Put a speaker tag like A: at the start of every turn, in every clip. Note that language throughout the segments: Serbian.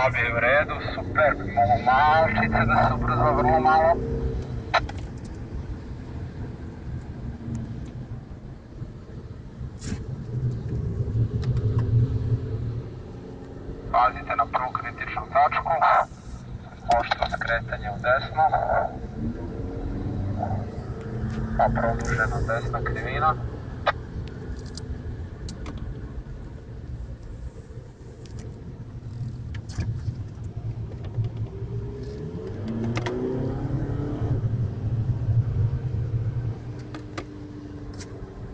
A: Labi je u redu, super, mogu malčice da se ubrza vrlo malo. Pazite na prvu kritičnu tačku, oštro skretanje u desno, pa produžena desna krivina.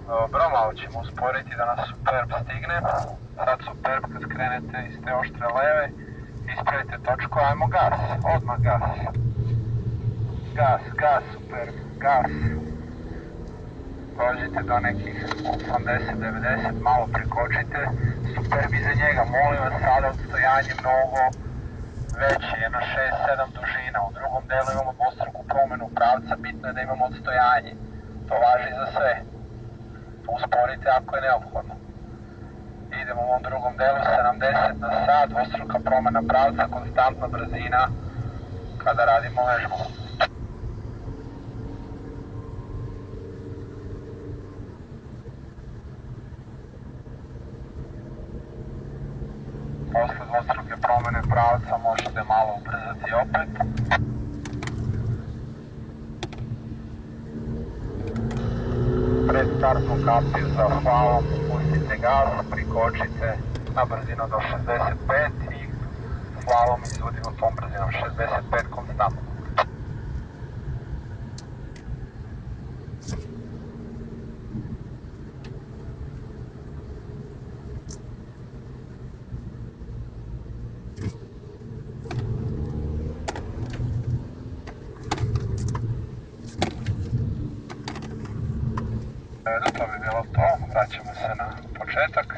A: Dobro, malo ćemo usporiti da nas Superb stigne. Sad Superb, kad skrenete iz te oštre leve, ispravite točku, ajmo gas, odmah gas. Gas, gas, Superb, gas. Dođite do nekih 80-90, malo prikočite. Superb iza njega, molim vas, sada odstojanje mnogo veće, jedno 6-7 dužina. U drugom delu imamo dvostruku promenu pravca, bitno je da imamo odstojanje. To važi za sve. Usporite ako je neophodno. Idemo u ovom drugom delu, 70 na sat, dvostruka promena pravca, konstantna brzina kada radimo vežbu. Posle dvostruke promene pravca možete malo ubrzati opet. Pred startnom kapiju za hvalom spustite gas, prikočite na brzinu do 65 i hvalom izvodimo tom brzinom 65 konstantno. To bi bilo to, vraćamo se na početak.